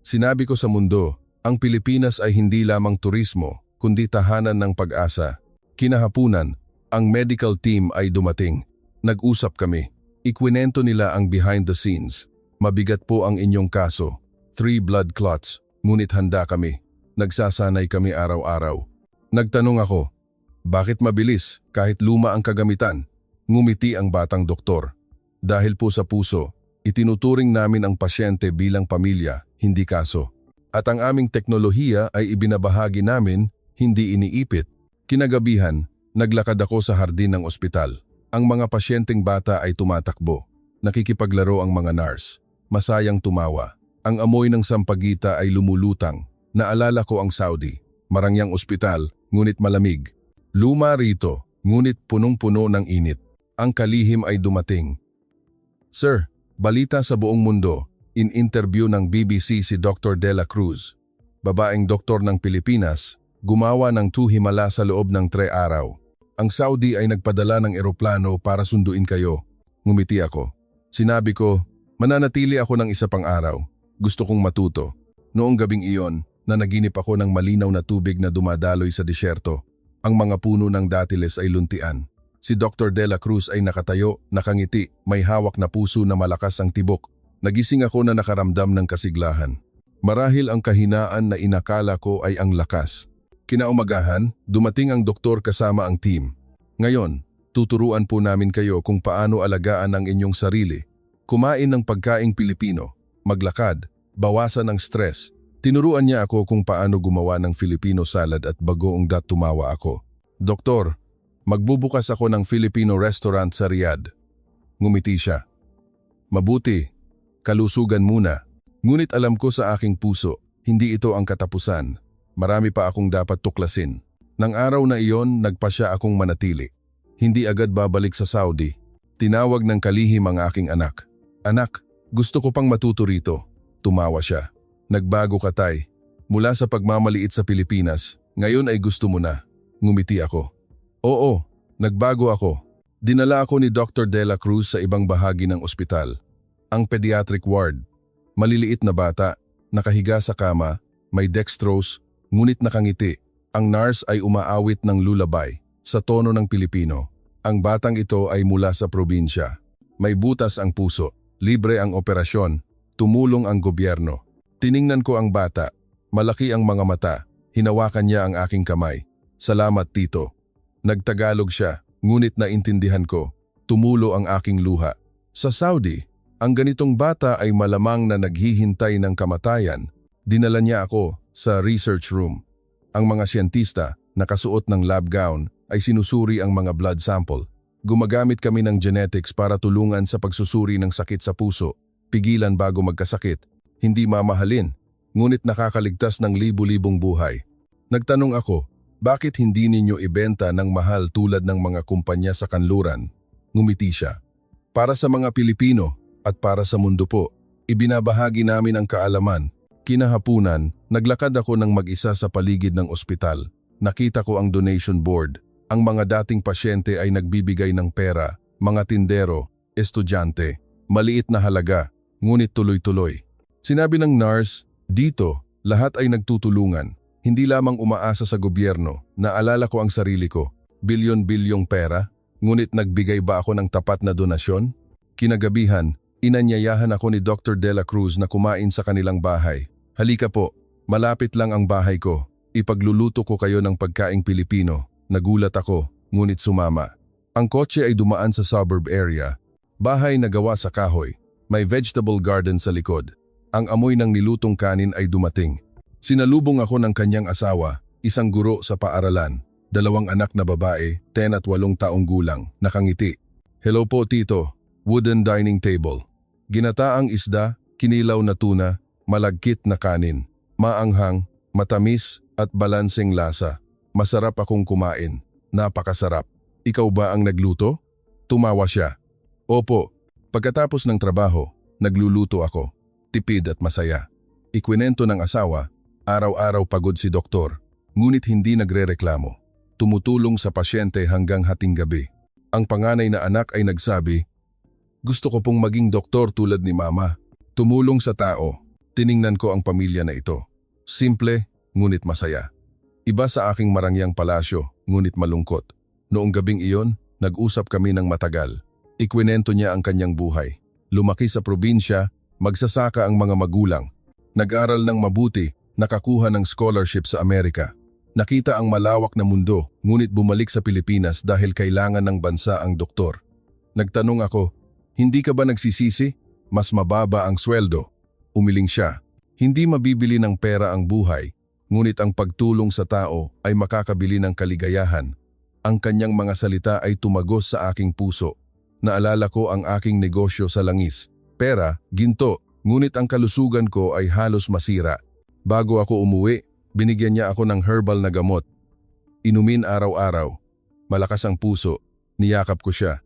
Sinabi ko sa mundo, ang Pilipinas ay hindi lamang turismo, kundi tahanan ng pag-asa. Kinahapunan, ang medical team ay dumating. Nag-usap kami. Ikwinento nila ang behind the scenes. "Mabigat po ang inyong kaso. 3 blood clots, ngunit handa kami. Nagsasanay kami araw-araw." Nagtanong ako, "Bakit mabilis kahit luma ang kagamitan?" Ngumiti ang batang doktor. "Dahil po sa puso, itinuturing namin ang pasyente bilang pamilya, hindi kaso. At ang aming teknolohiya ay ibinabahagi namin, hindi iniipit." Kinagabihan, naglakad ako sa hardin ng ospital. Ang mga pasyenteng bata ay tumatakbo. Nakikipaglaro ang mga nurse. Masayang tumawa. Ang amoy ng sampagita ay lumulutang. Naalala ko ang Saudi. Marangyang ospital, ngunit malamig. Luma rito, ngunit punong-puno ng init. Ang kalihim ay dumating. "Sir, balita sa buong mundo." In-interview ng BBC si Dr. De La Cruz. Babaeng doktor ng Pilipinas, gumawa ng 2 himala sa loob ng 3 araw. "Ang Saudi ay nagpadala ng eroplano para sunduin kayo." Ngumiti ako. Sinabi ko, "Mananatili ako ng 1 pang araw. Gusto kong matuto." Noong gabing iyon, nanaginip ako ng malinaw na tubig na dumadaloy sa disyerto. Ang mga puno ng datiles ay luntian. Si Dr. De La Cruz ay nakatayo, nakangiti, may hawak na puso na malakas ang tibok. Nagising ako na nakaramdam ng kasiglahan. Marahil ang kahinaan na inakala ko ay ang lakas. Kinaumagahan, dumating ang doktor kasama ang team. "Ngayon, tuturuan po namin kayo kung paano alagaan ang inyong sarili. Kumain ng pagkaing Pilipino, maglakad, bawasan ang stress." Tinuruan niya ako kung paano gumawa ng Filipino salad at bagoong tumawa ako. "Doktor, magbubukas ako ng Filipino restaurant sa Riyadh." Ngumiti siya. "Mabuti, kalusugan muna." Ngunit alam ko sa aking puso, hindi ito ang katapusan. Marami pa akong dapat tuklasin. Nang araw na iyon, nagpasya akong manatili. Hindi agad babalik sa Saudi. Tinawag ng kalihim ang aking anak. "Anak, gusto ko pang matuto rito." Tumawa siya. "Nagbago ka, tay. Mula sa pagmamaliit sa Pilipinas, ngayon ay gusto mo na." Ngumiti ako. "Oo, nagbago ako." Dinala ako ni Dr. De La Cruz sa ibang bahagi ng ospital. Ang pediatric ward. Maliliit na bata, nakahiga sa kama, may dextrose, ngunit nakangiti. Ang nurse ay umaawit ng lullaby sa tono ng Pilipino. Ang batang ito ay mula sa probinsya. May butas ang puso, libre ang operasyon, tumulong ang gobyerno. Tiningnan ko ang bata. Malaki ang mga mata. Hinawakan niya ang aking kamay. "Salamat, tito." Nagtagalog siya. ngunit naintindihan ko, tumulo ang aking luha. Sa Saudi, ang ganitong bata ay malamang na naghihintay ng kamatayan. Dinala niya ako sa research room. Ang mga siyentista, nakasuot ng lab gown, ay sinusuri ang mga blood sample. Gumagamit kami ng genetics para tulungan sa pagsusuri ng sakit sa puso, pigilan bago magkasakit, hindi mamahalin, ngunit nakakaligtas ng libu-libong buhay. Nagtanong ako, bakit hindi ninyo ibenta ng mahal tulad ng mga kumpanya sa kanluran? Ngumiti siya. Para sa mga Pilipino at para sa mundo po, ibinabahagi namin ang kaalaman. Kinahapunan, naglakad ako ng mag-isa sa paligid ng ospital. Nakita ko ang donation board. Ang mga dating pasyente ay nagbibigay ng pera, mga tindero, estudyante. Maliit na halaga, ngunit tuloy-tuloy. Sinabi ng nurse, dito, lahat ay nagtutulungan. Hindi lamang umaasa sa gobyerno, naalala ko ang sarili ko. Bilyon-bilyong pera, ngunit nagbigay ba ako ng tapat na donasyon? Kinagabihan, inanyayahan ako ni Dr. De La Cruz na kumain sa kanilang bahay. Halika po, malapit lang ang bahay ko. Ipagluluto ko kayo ng pagkaing Pilipino. Nagulat ako, ngunit sumama. Ang kotse ay dumaan sa suburb area. Bahay na gawa sa kahoy. May vegetable garden sa likod. Ang amoy ng nilutong kanin ay dumating. Sinalubong ako ng kanyang asawa, isang guro sa paaralan. 2 anak na babae, 10 at 8 taong gulang, nakangiti. Hello po tito, wooden dining table. Ginataang isda, kinilaw na tuna, malagkit na kanin, maanghang, matamis at balanseng lasa. Masarap akong kumain, napakasarap. Ikaw ba ang nagluto? Tumawa siya. Opo, pagkatapos ng trabaho, nagluluto ako. Tipid at masaya. Ikwinento ng asawa, araw-araw pagod si doktor, ngunit hindi nagrereklamo. Tumutulong sa pasyente hanggang hating gabi. Ang panganay na anak ay nagsabi, gusto ko pong maging doktor tulad ni mama. Tumulong sa tao. Tiningnan ko ang pamilya na ito. Simple, ngunit masaya. Iba sa aking marangyang palasyo, ngunit malungkot. Noong gabing iyon, nag-usap kami ng matagal. Ikwinento niya ang kanyang buhay. Lumaki sa probinsya, magsasaka ang mga magulang. Nag-aral ng mabuti, nakakuha ng scholarship sa Amerika. Nakita ang malawak na mundo, ngunit bumalik sa Pilipinas dahil kailangan ng bansa ang doktor. Nagtanong ako, hindi ka ba nagsisisi? Mas mababa ang sweldo. Umiling siya. Hindi mabibili ng pera ang buhay, ngunit ang pagtulong sa tao ay makakabili ng kaligayahan. Ang kanyang mga salita ay tumagos sa aking puso. Naalala ko ang aking negosyo sa langis. Pera, ginto, ngunit ang kalusugan ko ay halos masira. Bago ako umuwi, binigyan niya ako ng herbal na gamot. Inumin araw-araw. Malakas ang puso. Niyakap ko siya.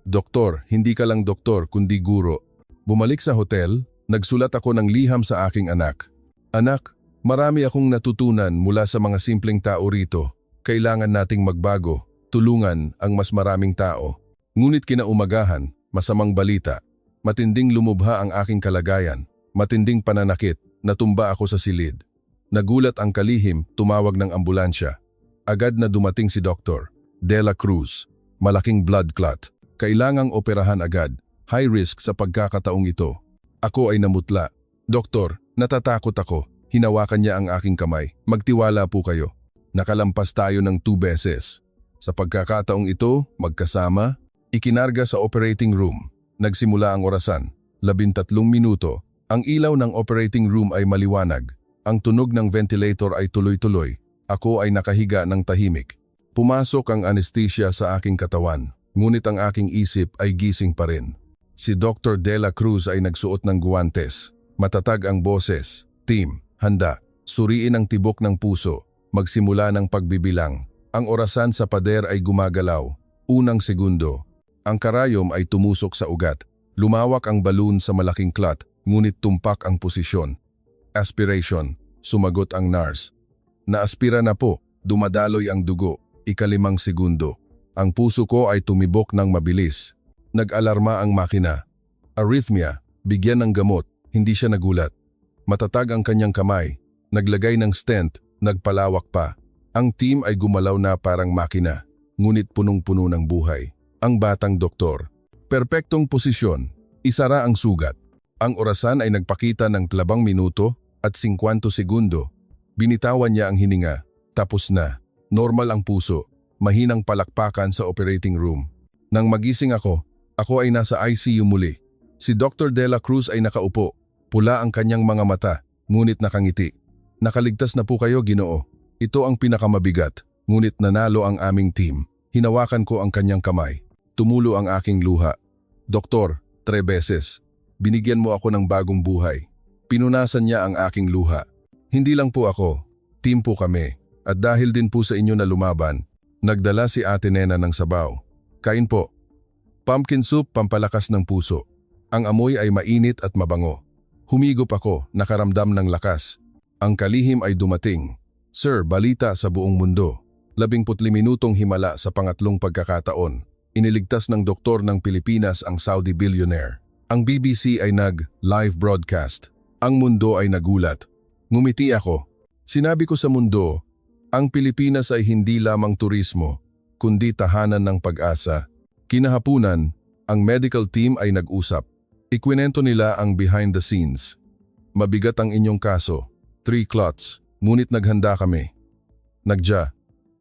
Doktor, hindi ka lang doktor kundi guro. Bumalik sa hotel, nagsulat ako ng liham sa aking anak. Anak, marami akong natutunan mula sa mga simpleng tao rito. Kailangan nating magbago, tulungan ang mas maraming tao. Ngunit kinaumagahan, masamang balita. Matinding lumubha ang aking kalagayan. Matinding pananakit, natumba ako sa silid. Nagulat ang kalihim, tumawag ng ambulansya. Agad na dumating si Dr. De La Cruz. Malaking blood clot. Kailangang operahan agad. High risk sa pagkakataong ito. Ako ay namutla. Doktor, natatakot ako. Hinawakan niya ang aking kamay. Magtiwala po kayo. Nakalampas tayo ng 2 beses. Sa pagkakataong ito, magkasama, ikinarga sa operating room. Nagsimula ang orasan. 13 minuto. Ang ilaw ng operating room ay maliwanag. Ang tunog ng ventilator ay tuloy-tuloy. Ako ay nakahiga ng tahimik. Pumasok ang anesthesia sa aking katawan. Ngunit ang aking isip ay gising pa rin. Si Dr. De La Cruz ay nagsuot ng guwantes. Matatag ang boses. Team, handa. Suriin ang tibok ng puso. Magsimula ng pagbibilang. Ang orasan sa pader ay gumagalaw. Unang segundo. Ang karayom ay tumusok sa ugat. Lumawak ang balloon sa malaking clot, ngunit tumpak ang posisyon. Aspiration. Sumagot ang nurse. Naaspira na po. Dumadaloy ang dugo. 5 segundo. Ang puso ko ay tumibok ng mabilis. Nag-alarma ang makina. Arrhythmia, bigyan ng gamot, hindi siya nagulat. Matatag ang kanyang kamay. Naglagay ng stent, nagpalawak pa. Ang team ay gumalaw na parang makina, ngunit punong-puno ng buhay. Ang batang doktor. Perpektong posisyon. Isara ang sugat. Ang orasan ay nagpakita ng 2 minuto at 50 segundo. Binitawan niya ang hininga. Tapos na. Normal ang puso. mahinang palakpakan sa operating room. Nang magising ako ay nasa ICU muli. Si Dr. De La Cruz ay nakaupo. Pula ang kanyang mga mata, ngunit nakangiti. Nakaligtas na po kayo, Ginoo. Ito ang pinakamabigat, ngunit nanalo ang aming team. Hinawakan ko ang kanyang kamay. Tumulo ang aking luha. Doktor, 3 beses. Binigyan mo ako ng bagong buhay. Pinunasan niya ang aking luha. Hindi lang po ako, team po kami. At dahil din po sa inyo na lumaban, nagdala si Ate Nena ng sabaw. Kain po. Pumpkin soup, pampalakas ng puso. Ang amoy ay mainit at mabango. Humigop ako, nakaramdam ng lakas. Ang kalihim ay dumating. Sir, balita sa buong mundo. 15 minutong himala sa pangatlong pagkakataon. Iniligtas ng doktor ng Pilipinas ang Saudi billionaire. Ang BBC ay nag-live broadcast. Ang mundo ay nagulat. Ngumiti ako. Sinabi ko sa mundo, ang Pilipinas ay hindi lamang turismo, kundi tahanan ng pag-asa. Kinahapunan, ang medical team ay nag-usap. Ikwinento nila ang behind the scenes. Mabigat ang inyong kaso, 3 clots, ngunit naghanda kami.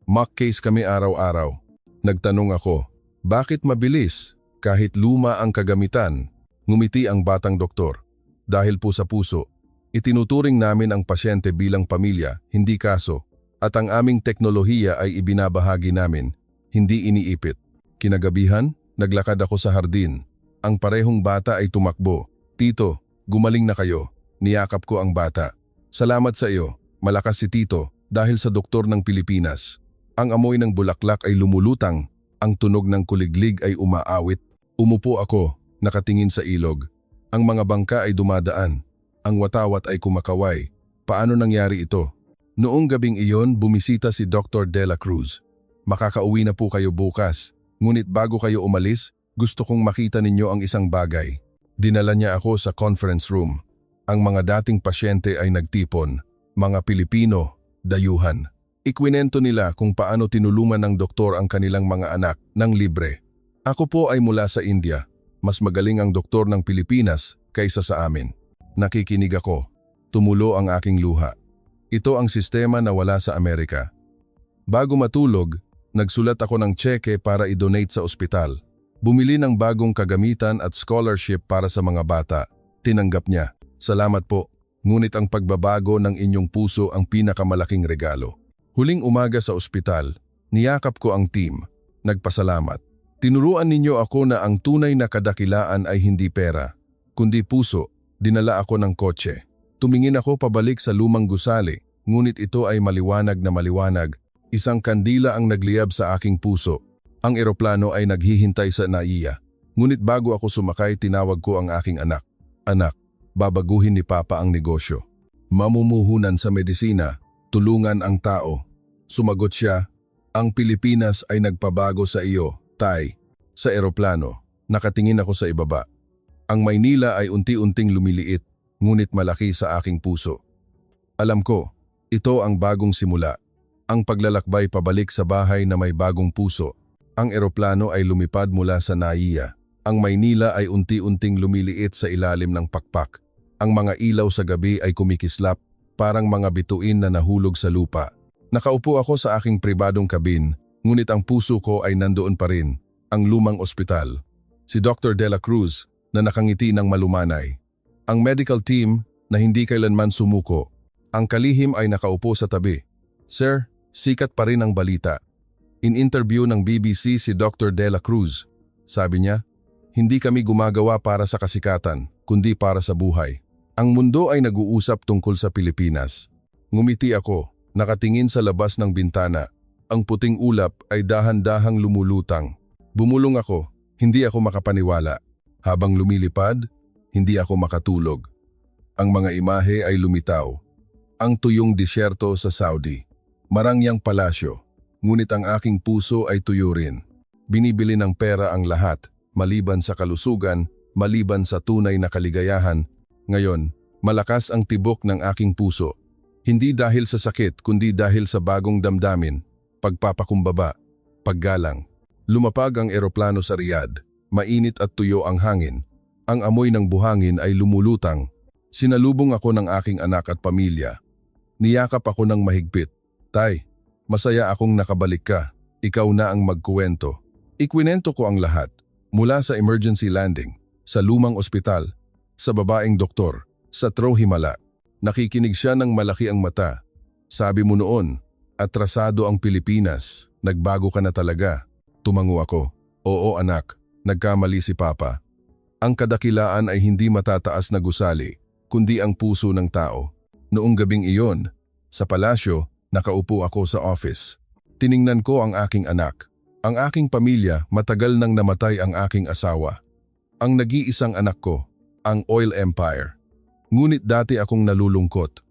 Mock case kami araw-araw. Nagtanong ako, bakit mabilis? Kahit luma ang kagamitan. Ngumiti ang batang doktor. Dahil po sa puso, itinuturing namin ang pasyente bilang pamilya, hindi kaso. At ang aming teknolohiya ay ibinabahagi namin, hindi iniipit. Kinagabihan, naglakad ako sa hardin. Ang parehong bata ay tumakbo. Tito, gumaling na kayo. Niyakap ko ang bata. Salamat sa iyo, malakas si Tito, dahil sa doktor ng Pilipinas. Ang amoy ng bulaklak ay lumulutang. Ang tunog ng kuliglig ay umaawit. Umupo ako, nakatingin sa ilog. Ang mga bangka ay dumadaan. Ang watawat ay kumakaway. Paano nangyari ito? Noong gabing iyon, bumisita si Dr. De La Cruz. Makakauwi na po kayo bukas. Ngunit bago kayo umalis, gusto kong makita ninyo ang isang bagay. Dinala niya ako sa conference room. Ang mga dating pasyente ay nagtipon. Mga Pilipino, dayuhan. Ikwinento nila kung paano tinulungan ng doktor ang kanilang mga anak ng libre. Ako po ay mula sa India. Mas magaling ang doktor ng Pilipinas kaysa sa amin. Nakikinig ako. Tumulo ang aking luha. Ito ang sistema na wala sa Amerika. Bago matulog, nagsulat ako ng tseke para i-donate sa ospital. Bumili ng bagong kagamitan at scholarship para sa mga bata. Tinanggap niya. Salamat po. Ngunit ang pagbabago ng inyong puso ang pinakamalaking regalo. Huling umaga sa ospital, niyakap ko ang team. Nagpasalamat. Tinuruan ninyo ako na ang tunay na kadakilaan ay hindi pera, kundi puso. Dinala ako ng kotse. Tumingin ako pabalik sa lumang gusali, ngunit ito ay maliwanag na maliwanag. Isang kandila ang nagliyab sa aking puso. Ang eroplano ay naghihintay sa NAIA. Ngunit bago ako sumakay, tinawag ko ang aking anak. Anak, babaguhin ni Papa ang negosyo. Mamumuhunan sa medisina, tulungan ang tao. Sumagot siya, ang Pilipinas ay nagpabago sa iyo, Tay. Sa eroplano, nakatingin ako sa ibaba. Ang Maynila ay unti-unting lumiliit, ngunit malaki sa aking puso. Alam ko, ito ang bagong simula. Ang paglalakbay pabalik sa bahay na may bagong puso. Ang eroplano ay lumipad mula sa NAIA. Ang Maynila ay unti-unting lumiliit sa ilalim ng pakpak. Ang mga ilaw sa gabi ay kumikislap, parang mga bituin na nahulog sa lupa. Nakaupo ako sa aking pribadong kabin, ngunit ang puso ko ay nandoon pa rin, ang lumang ospital. Si Dr. De La Cruz, na nakangiti ng malumanay. Ang medical team na hindi kailanman sumuko. Ang kalihim ay nakaupo sa tabi. Sir, sikat pa rin ang balita. In interview ng BBC si Dr. De La Cruz, sabi niya, hindi kami gumagawa para sa kasikatan, kundi para sa buhay. Ang mundo ay nag-uusap tungkol sa Pilipinas. Ngumiti ako, nakatingin sa labas ng bintana. Ang puting ulap ay dahan-dahang lumulutang. Bumulong ako, hindi ako makapaniwala. Habang lumilipad, hindi ako makatulog. Ang mga imahe ay lumitaw. Ang tuyong disyerto sa Saudi. Marangyang palasyo. Ngunit ang aking puso ay tuyo rin. Binibili ng pera ang lahat, maliban sa kalusugan, maliban sa tunay na kaligayahan. Ngayon, malakas ang tibok ng aking puso. Hindi dahil sa sakit, kundi dahil sa bagong damdamin, pagpapakumbaba, paggalang. Lumapag ang eroplano sa Riyadh. Mainit at tuyo ang hangin. Ang amoy ng buhangin ay lumulutang. Sinalubong ako ng aking anak at pamilya. Niyakap ako ng mahigpit. Tay, masaya akong nakabalik ka. ikaw na ang magkuwento. Ikwinento ko ang lahat, mula sa emergency landing, sa lumang ospital, sa babaeng doktor, sa Himala. Nakikinig siya ng malaki ang mata. Sabi mo noon, atrasado ang Pilipinas, nagbago ka na talaga. Tumango ako. Oo anak, nagkamali si Papa. Ang kadakilaan ay hindi matataas na gusali, kundi ang puso ng tao. Noong gabing iyon, sa palasyo, nakaupo ako sa office. Tiningnan ko ang aking anak. Ang aking pamilya, matagal nang namatay ang aking asawa. Ang nag-iisang anak ko, ang oil empire. Ngunit dati akong nalulungkot.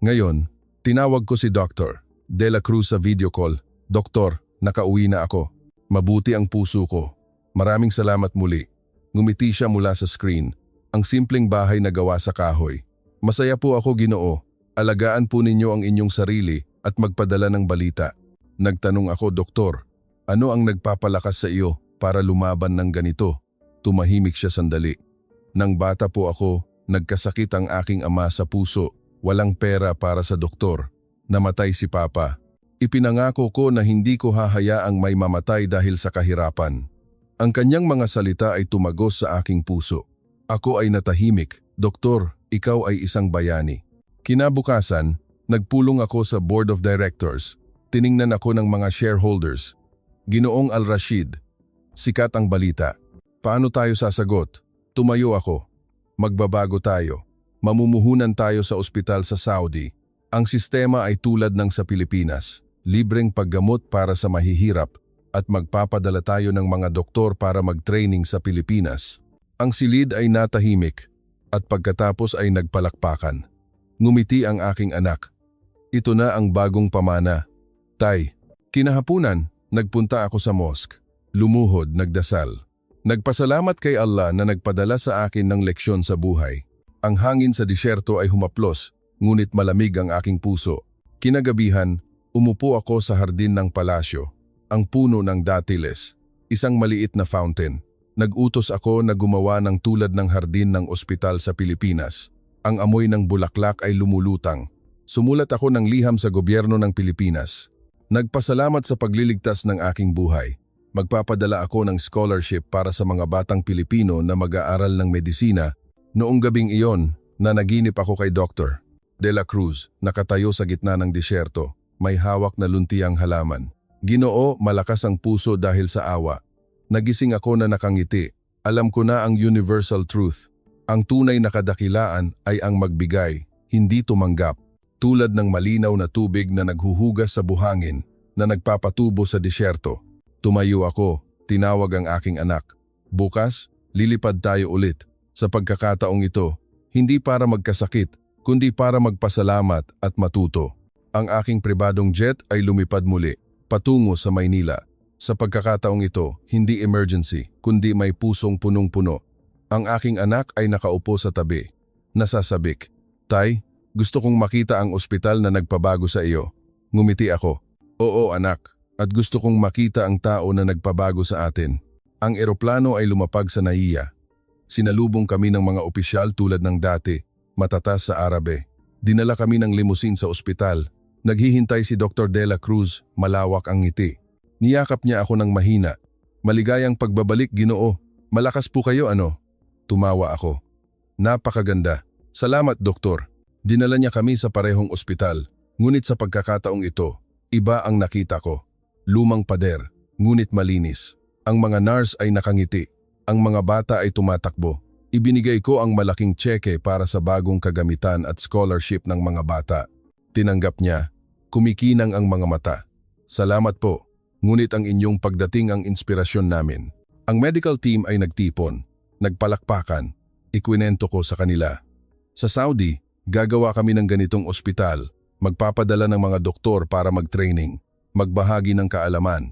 Ngayon, tinawag ko si Dr. De La Cruz sa video call. Doktor, nakauwi na ako. Mabuti ang puso ko. Maraming salamat muli. Ngumiti siya mula sa screen. Ang simpleng bahay na gawa sa kahoy. Masaya po ako, Ginoo. Alagaan po ninyo ang inyong sarili at magpadala ng balita. Nagtanong ako, Doktor, ano ang nagpapalakas sa iyo para lumaban ng ganito? Tumahimik siya sandali. Nang bata po ako, nagkasakit ang aking ama sa puso. Walang pera para sa doktor. Namatay si Papa. Ipinangako ko na hindi ko hahayaang may mamatay dahil sa kahirapan. Ang kanyang mga salita ay tumagos sa aking puso. Ako ay natahimik. Doktor, ikaw ay isang bayani. Kinabukasan, nagpulong ako sa board of directors. Tiningnan ako ng mga shareholders. Ginoong Al-Rashid, sikat ang balita. Paano tayo sasagot? Tumayo ako. Magbabago tayo. Mamumuhunan tayo sa ospital sa Saudi. Ang sistema ay tulad ng sa Pilipinas. Libreng paggamot para sa mahihirap at magpapadala tayo ng mga doktor para mag-training sa Pilipinas. Ang silid ay natahimik at pagkatapos ay nagpalakpakan. Ngumiti ang aking anak. Ito na ang bagong pamana. Tay, kinahapunan, nagpunta ako sa mosque. Lumuhod, nagdasal. Nagpasalamat kay Allah na nagpadala sa akin ng leksyon sa buhay. Ang hangin sa disyerto ay humaplos, ngunit malamig ang aking puso. Kinagabihan, umupo ako sa hardin ng palasyo, ang puno ng datiles, isang maliit na fountain. Nag-utos ako na gumawa ng tulad ng hardin ng ospital sa Pilipinas. Ang amoy ng bulaklak ay lumulutang. Sumulat ako ng liham sa gobyerno ng Pilipinas. Nagpasalamat sa pagliligtas ng aking buhay. Magpapadala ako ng scholarship para sa mga batang Pilipino na mag-aaral ng medisina. Noong gabing iyon, nanaginip ako kay Dr. De La Cruz, nakatayo sa gitna ng disyerto, may hawak na luntiang halaman. Ginoo, malakas ang puso dahil sa awa. Nagising ako na nakangiti. Alam ko na ang universal truth. Ang tunay na kadakilaan ay ang magbigay, hindi tumanggap. Tulad ng malinaw na tubig na naghuhugas sa buhangin na nagpapatubo sa disyerto. Tumayo ako, tinawag ang aking anak. Bukas, lilipad tayo ulit. Sa pagkakataong ito, hindi para magkasakit, kundi para magpasalamat at matuto. Ang aking pribadong jet ay lumipad muli, patungo sa Maynila. Sa pagkakataong ito, hindi emergency, kundi may pusong punong-puno. Ang aking anak ay nakaupo sa tabi. Nasasabik, Tay, gusto kong makita ang ospital na nagpabago sa iyo. Ngumiti ako. Oo anak, at gusto kong makita ang tao na nagpabago sa atin. Ang eroplano ay lumapag sa Naiya. Sinalubong kami ng mga opisyal tulad ng dati, matatas sa Arabe. Dinala kami ng limusin sa ospital. Naghihintay si Dr. De La Cruz, malawak ang ngiti. Niyakap niya ako ng mahina. Maligayang pagbabalik, Ginoo. Malakas po kayo ano? Tumawa ako. Napakaganda. Salamat, Doktor. Dinala niya kami sa parehong ospital. Ngunit sa pagkakataong ito, iba ang nakita ko. Lumang pader, ngunit malinis. Ang mga nurse ay nakangiti. Ang mga bata ay tumatakbo. Ibinigay ko ang malaking tseke para sa bagong kagamitan at scholarship ng mga bata. Tinanggap niya. Kumikinang ang mga mata. Salamat po. Ngunit ang inyong pagdating ang inspirasyon namin. Ang medical team ay nagtipon. Nagpalakpakan. Ikwinento ko sa kanila. Sa Saudi, gagawa kami ng ganitong ospital. Magpapadala ng mga doktor para mag-training. Magbahagi ng kaalaman.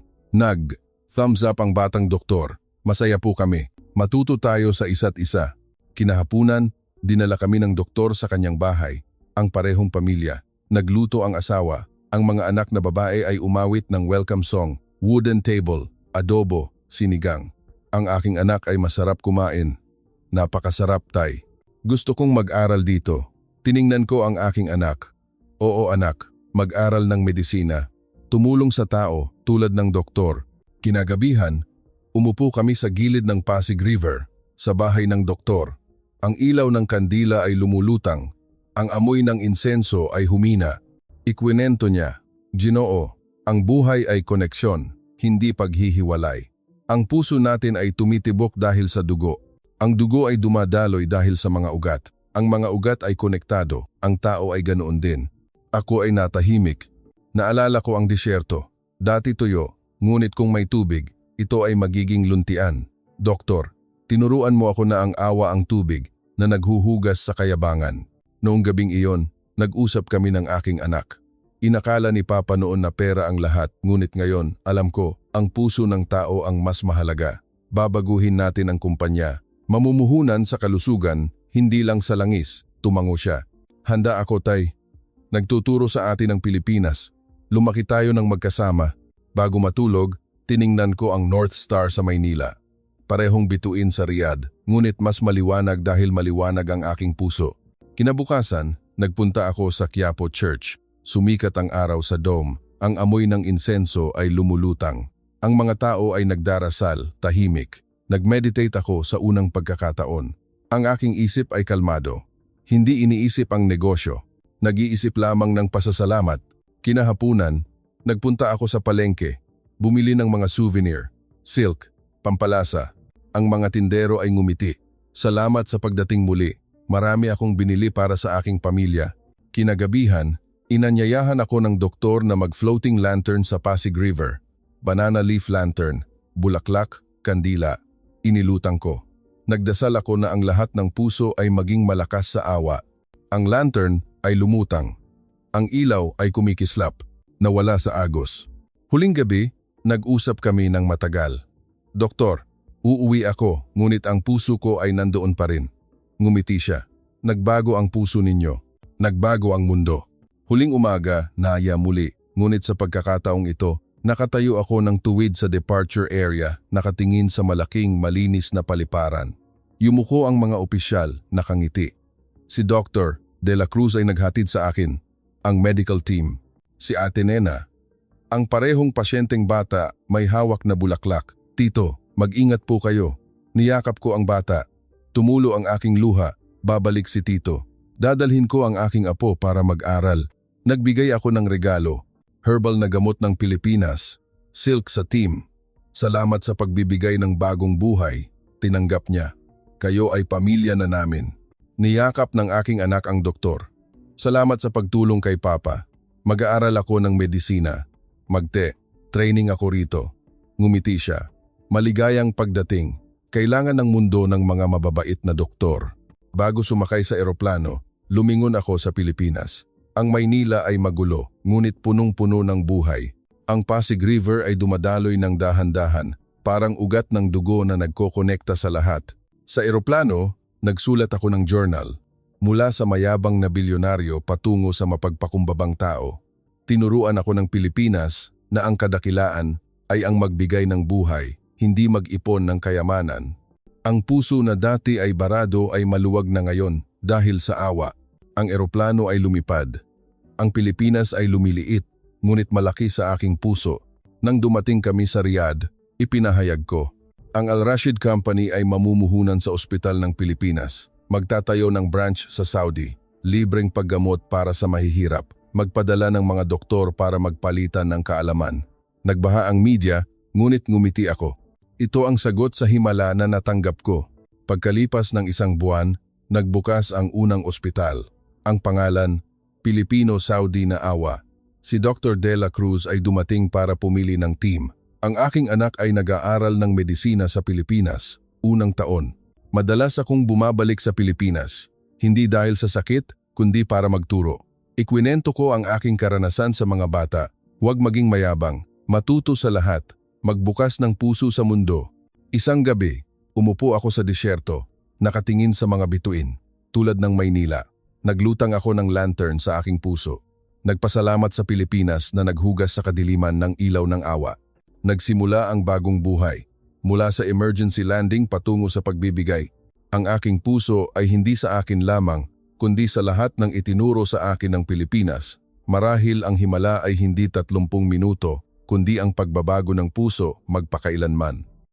Thumbs up ang batang doktor. Masaya po kami. Matuto tayo sa isa't isa. Kinahapunan, dinala kami ng doktor sa kanyang bahay. Ang parehong pamilya. Nagluto ang asawa. Ang mga anak na babae ay umawit ng welcome song. Wooden table, adobo, sinigang. Ang aking anak ay masarap kumain. Napakasarap, Tay. Gusto kong mag-aral dito. Tiningnan ko ang aking anak. Oo anak, mag-aral ng medisina. Tumulong sa tao, tulad ng doktor. Kinagabihan, umupo kami sa gilid ng Pasig River, sa bahay ng doktor. Ang ilaw ng kandila ay lumulutang, ang amoy ng insenso ay humina. Ikwinento niya, Ginoo, ang buhay ay koneksyon, hindi paghihiwalay. Ang puso natin ay tumitibok dahil sa dugo. Ang dugo ay dumadaloy dahil sa mga ugat. Ang mga ugat ay konektado, ang tao ay ganoon din. Ako ay natahimik. Naalala ko ang disyerto. Dati tuyo, ngunit kung may tubig, ito ay magiging luntian. Doktor, tinuruan mo ako na ang awa ang tubig na naghuhugas sa kayabangan. Noong gabing iyon, nag-usap kami ng aking anak. Inakala ni Papa noon na pera ang lahat, ngunit ngayon, alam ko, ang puso ng tao ang mas mahalaga. Babaguhin natin ang kumpanya. Mamumuhunan sa kalusugan, hindi lang sa langis, tumango siya. Handa ako, Tay. Nagtuturo sa atin ang Pilipinas. Lumaki tayo ng magkasama. Bago matulog, tiningnan ko ang North Star sa Maynila. Parehong bituin sa Riyadh, ngunit mas maliwanag dahil maliwanag ang aking puso. Kinabukasan, nagpunta ako sa Quiapo Church. Sumikat ang araw sa dome. Ang amoy ng insenso ay lumulutang. Ang mga tao ay nagdarasal, tahimik. Nag-meditate ako sa unang pagkakataon. Ang aking isip ay kalmado. Hindi iniisip ang negosyo. Nag-iisip lamang ng pasasalamat. Kinahapunan, nagpunta ako sa palengke. Bumili ng mga souvenir, silk, pampalasa. Ang mga tindero ay ngumiti. Salamat sa pagdating muli. Marami akong binili para sa aking pamilya. Kinagabihan, inanyayahan ako ng doktor na mag-floating lantern sa Pasig River. Banana leaf lantern, bulaklak, kandila. Inilutang ko. Nagdasal ako na ang lahat ng puso ay maging malakas sa awa. Ang lantern ay lumutang. Ang ilaw ay kumikislap, nawala sa agos. Huling gabi, nag-usap kami ng matagal. Doktor, uuwi ako, ngunit ang puso ko ay nandoon pa rin. Ngumiti siya. Nagbago ang puso ninyo. Nagbago ang mundo. Huling umaga, naya muli. Ngunit sa pagkakataong ito, nakatayo ako ng tuwid sa departure area, nakatingin sa malaking malinis na paliparan. Yumuko ang mga opisyal, nakangiti. Si Dr. De La Cruz ay naghatid sa akin. Ang medical team. Si Ate Nena. Ang parehong pasyenteng bata may hawak na bulaklak. Tito, mag-ingat po kayo. Niyakap ko ang bata. Tumulo ang aking luha. Babalik si Tito. Dadalhin ko ang aking apo para mag-aral. Nagbigay ako ng regalo. Herbal na gamot ng Pilipinas. Silk sa team. Salamat sa pagbibigay ng bagong buhay. Tinanggap niya. Kayo ay pamilya na namin. Niyakap ng aking anak ang doktor. Salamat sa pagtulong kay Papa. Mag-aaral ako ng medisina. Magte, training ako rito. Ngumiti siya. Maligayang pagdating. Kailangan ng mundo ng mga mababait na doktor. Bago sumakay sa eroplano, lumingon ako sa Pilipinas. Ang Maynila ay magulo, ngunit punong-puno ng buhay. Ang Pasig River ay dumadaloy ng dahan-dahan, parang ugat ng dugo na nagkokonekta sa lahat. Sa eroplano, nagsulat ako ng journal. Mula sa mayabang na bilyonaryo patungo sa mapagpakumbabang tao. Tinuruan ako ng Pilipinas na ang kadakilaan ay ang magbigay ng buhay, hindi mag-ipon ng kayamanan. Ang puso na dati ay barado ay maluwag na ngayon dahil sa awa. Ang eroplano ay lumipad. Ang Pilipinas ay lumiliit, ngunit malaki sa aking puso. Nang dumating kami sa Riyadh, ipinahayag ko. Ang Al Rashid Company ay mamumuhunan sa ospital ng Pilipinas. Magtatayo ng branch sa Saudi. Libreng paggamot para sa mahihirap. Magpadala ng mga doktor para magpalitan ng kaalaman. Nagbaha ang media, ngunit ngumiti ako. Ito ang sagot sa himala na natanggap ko. Pagkalipas ng isang buwan, nagbukas ang unang ospital. Ang pangalan, Pilipino-Saudi na Awa. Si Dr. De La Cruz ay dumating para pumili ng team. Ang aking anak ay nag-aaral ng medisina sa Pilipinas, unang taon. Madalas akong bumabalik sa Pilipinas, hindi dahil sa sakit, kundi para magturo. Ikwinento ko ang aking karanasan sa mga bata, huwag maging mayabang, matuto sa lahat, magbukas ng puso sa mundo. Isang gabi, umupo ako sa disyerto, nakatingin sa mga bituin, tulad ng Maynila. Naglutang ako ng lantern sa aking puso. Nagpasalamat sa Pilipinas na naghugas sa kadiliman ng ilaw ng awa. Nagsimula ang bagong buhay. Mula sa emergency landing patungo sa pagbibigay. Ang aking puso ay hindi sa akin lamang, kundi sa lahat ng itinuro sa akin ng Pilipinas. Marahil ang himala ay hindi 30 minuto, kundi ang pagbabago ng puso magpakailanman.